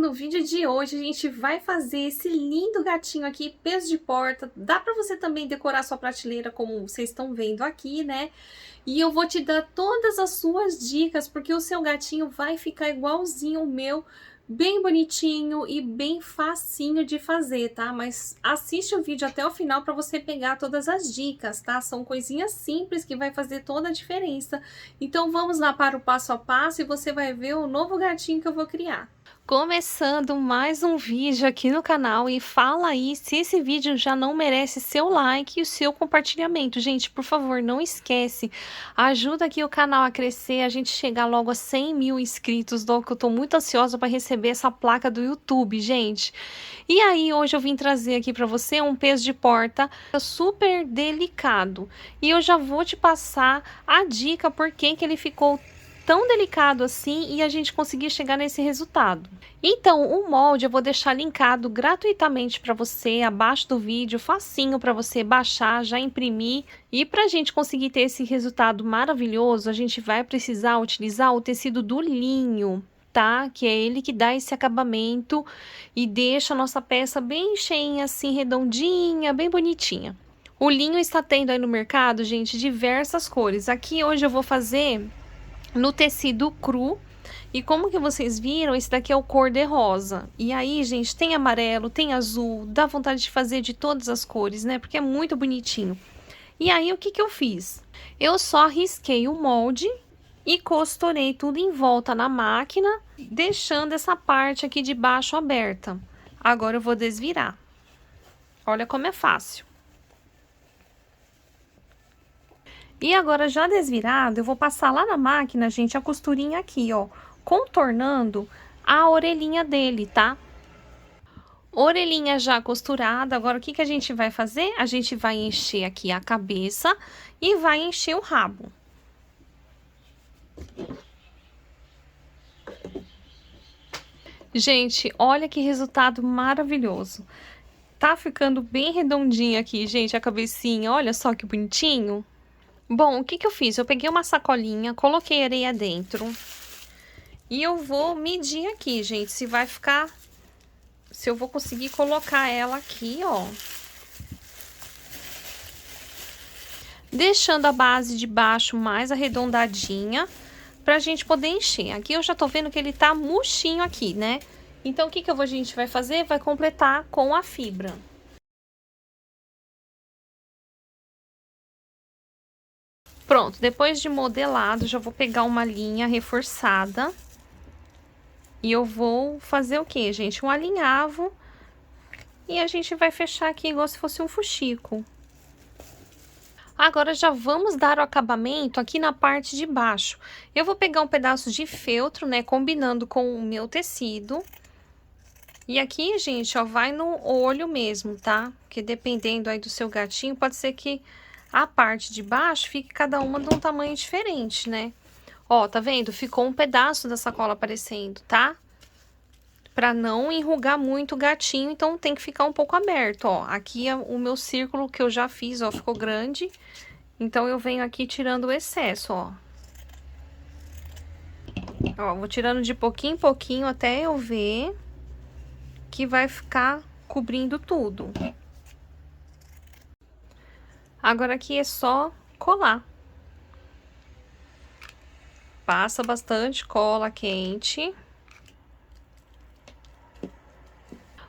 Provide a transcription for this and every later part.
no vídeo de hoje a gente vai fazer esse lindo gatinho aqui, peso de porta. Dá pra você também decorar sua prateleira como vocês estão vendo aqui, né? E eu vou te dar todas as suas dicas, porque o seu gatinho vai ficar igualzinho o meu, bem bonitinho e bem facinho de fazer, tá? Mas assiste o vídeo até o final para você pegar todas as dicas, tá? São coisinhas simples que vai fazer toda a diferença. Então vamos lá para o passo a passo e você vai ver o novo gatinho que eu vou criar. Começando mais um vídeo aqui no canal, e fala aí se esse vídeo já não merece seu like e o seu compartilhamento. Gente, por favor, não esquece, ajuda aqui o canal a crescer, a gente chegar logo a 100 mil inscritos, logo que eu tô muito ansiosa para receber essa placa do YouTube, gente. E aí, hoje eu vim trazer aqui para você um peso de porta super delicado, e eu já vou te passar a dica por que ele ficou tão delicado assim e a gente conseguir chegar nesse resultado. Então, o molde eu vou deixar linkado gratuitamente para você abaixo do vídeo, facinho para você baixar, já imprimir. E para a gente conseguir ter esse resultado maravilhoso, a gente vai precisar utilizar o tecido do linho, tá? Que é ele que dá esse acabamento e deixa a nossa peça bem cheinha, assim, redondinha, bem bonitinha. O linho está tendo aí no mercado, gente, diversas cores. Aqui hoje eu vou fazer no tecido cru, e como que vocês viram, esse daqui é o cor de rosa. E aí, gente, tem amarelo, tem azul, dá vontade de fazer de todas as cores, né? Porque é muito bonitinho. E aí, o que que eu fiz? Eu só risquei o molde e costurei tudo em volta na máquina, deixando essa parte aqui de baixo aberta. Agora eu vou desvirar. Olha como é fácil. E agora, já desvirado, eu vou passar lá na máquina, gente, a costurinha aqui, ó, contornando a orelhinha dele, tá? Orelhinha já costurada. Agora, o que que a gente vai fazer? A gente vai encher aqui a cabeça e vai encher o rabo. Gente, olha que resultado maravilhoso. Tá ficando bem redondinho aqui, gente, a cabecinha. Olha só que bonitinho. Bom, o que que eu fiz? Eu peguei uma sacolinha, coloquei areia dentro e eu vou medir aqui, gente, se vai ficar, se eu vou conseguir colocar ela aqui, ó. Deixando a base de baixo mais arredondadinha pra gente poder encher. Aqui eu já tô vendo que ele tá murchinho aqui, né? Então, o que que a gente vai fazer? Vai completar com a fibra. Pronto, depois de modelado, já vou pegar uma linha reforçada. E eu vou fazer o que, gente? Um alinhavo. E a gente vai fechar aqui igual se fosse um fuxico. Agora, já vamos dar o acabamento aqui na parte de baixo. Eu vou pegar um pedaço de feltro, né? Combinando com o meu tecido. E aqui, gente, ó, vai no olho mesmo, tá? Porque dependendo aí do seu gatinho, pode ser que a parte de baixo fique cada uma de um tamanho diferente, né? Ó, tá vendo? Ficou um pedaço da sacola aparecendo, tá? Pra não enrugar muito o gatinho, então tem que ficar um pouco aberto, ó. Aqui é o meu círculo que eu já fiz, ó, ficou grande. Então, eu venho aqui tirando o excesso, ó. Ó, vou tirando de pouquinho em pouquinho até eu ver que vai ficar cobrindo tudo. Agora, aqui é só colar. Passa bastante cola quente.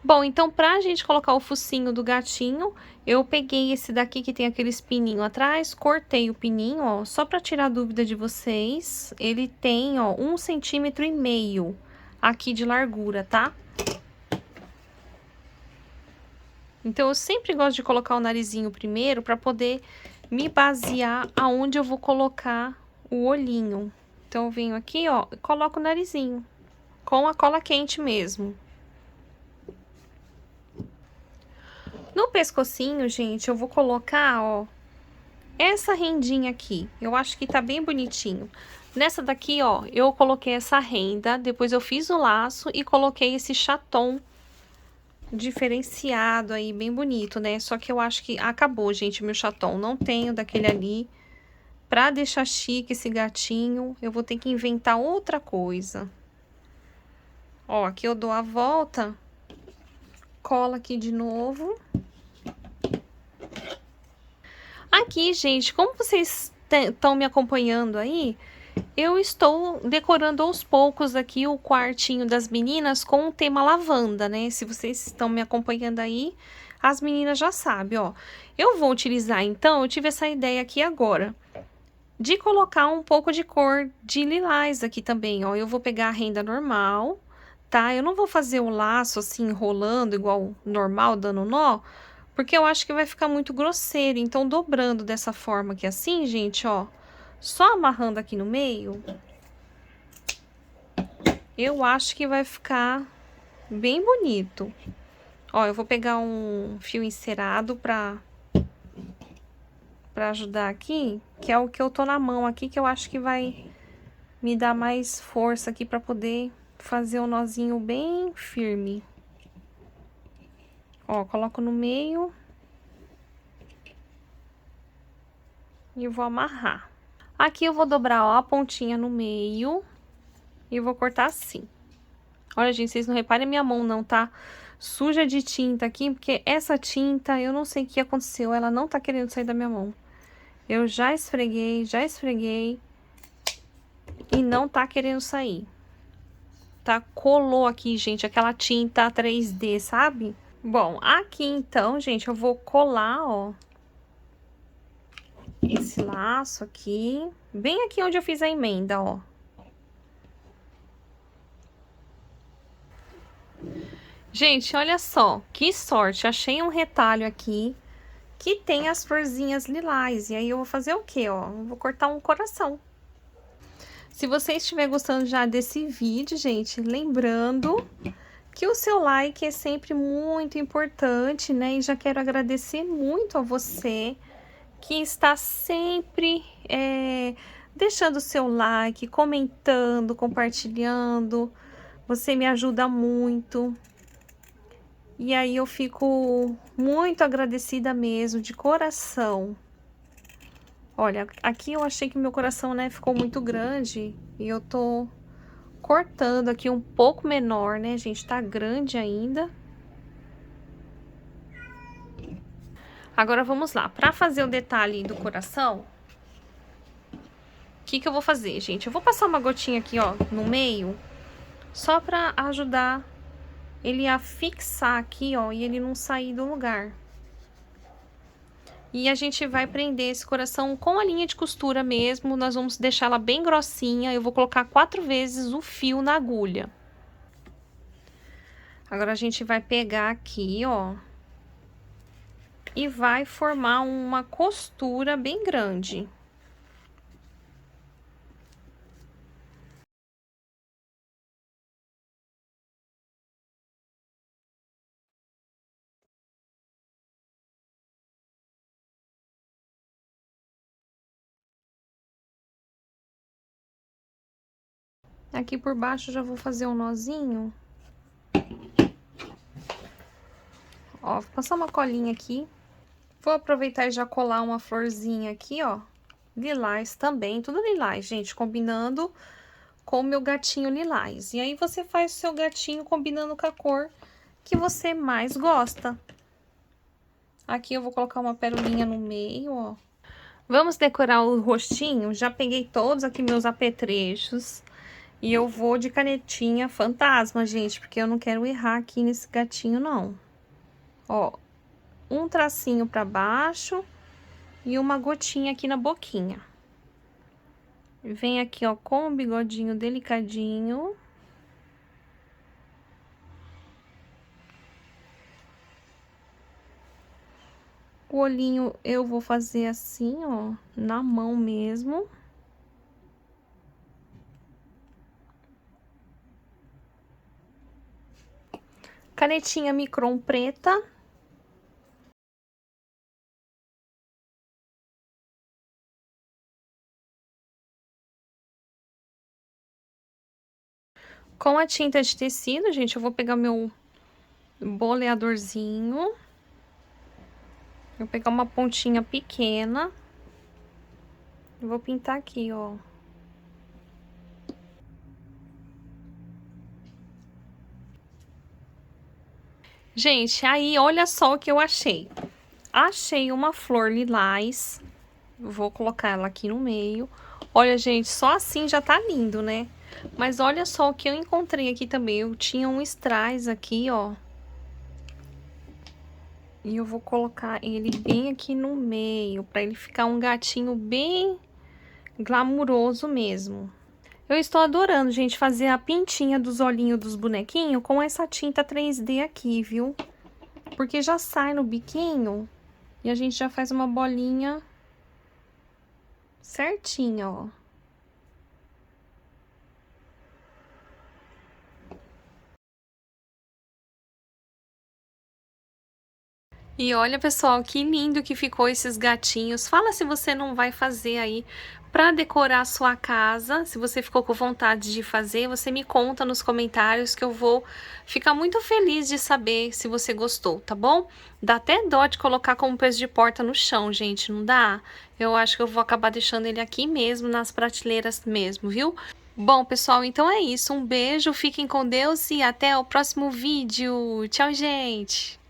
Bom, então, pra gente colocar o focinho do gatinho, eu peguei esse daqui que tem aquele pininho atrás, cortei o pininho, ó, só pra tirar a dúvida de vocês. Ele tem, ó, 1,5 centímetro aqui de largura, tá? Então, eu sempre gosto de colocar o narizinho primeiro pra poder me basear aonde eu vou colocar o olhinho. Então, eu venho aqui, ó, e coloco o narizinho, com a cola quente mesmo. No pescocinho, gente, eu vou colocar, ó, essa rendinha aqui. Eu acho que tá bem bonitinho. Nessa daqui, ó, eu coloquei essa renda, depois eu fiz o laço e coloquei esse chaton diferenciado aí, bem bonito, né? Só que eu acho que acabou, gente, meu chaton. Não tenho daquele ali. Pra deixar chique esse gatinho, eu vou ter que inventar outra coisa. Ó, aqui eu dou a volta, colo aqui de novo. Aqui, gente, como vocês estão me acompanhando aí, eu estou decorando aos poucos aqui o quartinho das meninas com o tema lavanda, né? Se vocês estão me acompanhando aí, as meninas já sabem, ó. Eu vou utilizar, então, eu tive essa ideia aqui agora, de colocar um pouco de cor de lilás aqui também, ó. Eu vou pegar a renda normal, tá? Eu não vou fazer o laço assim, enrolando igual normal, dando nó, porque eu acho que vai ficar muito grosseiro. Então, dobrando dessa forma aqui assim, gente, ó, só amarrando aqui no meio, eu acho que vai ficar bem bonito. Ó, eu vou pegar um fio encerado pra ajudar aqui, que é o que eu tô na mão aqui, que eu acho que vai me dar mais força aqui pra poder fazer o nozinho bem firme. Ó, coloco no meio e vou amarrar. Aqui eu vou dobrar, ó, a pontinha no meio e vou cortar assim. Olha, gente, vocês não reparem a minha mão não, tá? Suja de tinta aqui, porque essa tinta, eu não sei o que aconteceu, ela não tá querendo sair da minha mão. Eu já esfreguei e não tá querendo sair. Tá? Colou aqui, gente, aquela tinta 3D, sabe? Bom, aqui então, gente, eu vou colar, ó, esse laço aqui, bem aqui onde eu fiz a emenda, ó. Gente, olha só, que sorte, achei um retalho aqui que tem as florzinhas lilás, e aí eu vou fazer o quê, ó? Eu vou cortar um coração. Se você estiver gostando já desse vídeo, gente, lembrando que o seu like é sempre muito importante, né? E já quero agradecer muito a você que está sempre deixando o seu like, comentando, compartilhando. Você me ajuda muito. E aí eu fico muito agradecida mesmo, de coração. Olha, aqui eu achei que meu coração, né, ficou muito grande e eu tô cortando aqui um pouco menor, né, gente? Tá grande ainda. Agora vamos lá. Pra fazer o detalhe do coração, o que que eu vou fazer, gente? Eu vou passar uma gotinha aqui, ó, no meio, só pra ajudar ele a fixar aqui, ó, e ele não sair do lugar. E a gente vai prender esse coração com a linha de costura mesmo, nós vamos deixar ela bem grossinha, eu vou colocar 4 vezes o fio na agulha. Agora a gente vai pegar aqui, ó, e vai formar uma costura bem grande. Aqui por baixo já vou fazer um nozinho. Ó, vou passar uma colinha aqui. Vou aproveitar e já colar uma florzinha aqui, ó. Lilás também, tudo lilás, gente, combinando com o meu gatinho lilás. E aí você faz o seu gatinho combinando com a cor que você mais gosta. Aqui eu vou colocar uma perolinha no meio, ó. Vamos decorar o rostinho. Já peguei todos aqui meus apetrechos. E eu vou de canetinha fantasma, gente, porque eu não quero errar aqui nesse gatinho, não. Ó, um tracinho pra baixo e uma gotinha aqui na boquinha. Vem aqui, ó, com o bigodinho delicadinho. O olhinho eu vou fazer assim, ó, na mão mesmo. Canetinha micron preta. Com a tinta de tecido, gente, eu vou pegar meu boleadorzinho. Vou pegar uma pontinha pequena. E vou pintar aqui, ó. Gente, aí olha só o que eu achei. Achei uma flor lilás. Vou colocar ela aqui no meio. Olha, gente, só assim já tá lindo, né? Mas olha só o que eu encontrei aqui também. Eu tinha um strass aqui, ó. E eu vou colocar ele bem aqui no meio, pra ele ficar um gatinho bem glamuroso mesmo. Eu estou adorando, gente, fazer a pintinha dos olhinhos dos bonequinhos com essa tinta 3D aqui, viu? Porque já sai no biquinho e a gente já faz uma bolinha certinha, ó. E olha, pessoal, que lindo que ficou esses gatinhos. Fala se você não vai fazer aí para decorar a sua casa. Se você ficou com vontade de fazer, você me conta nos comentários que eu vou ficar muito feliz de saber se você gostou, tá bom? Dá até dó de colocar como peso de porta no chão, gente, não dá? Eu acho que eu vou acabar deixando ele aqui mesmo, nas prateleiras mesmo, viu? Bom, pessoal, então é isso. Um beijo, fiquem com Deus e até o próximo vídeo. Tchau, gente!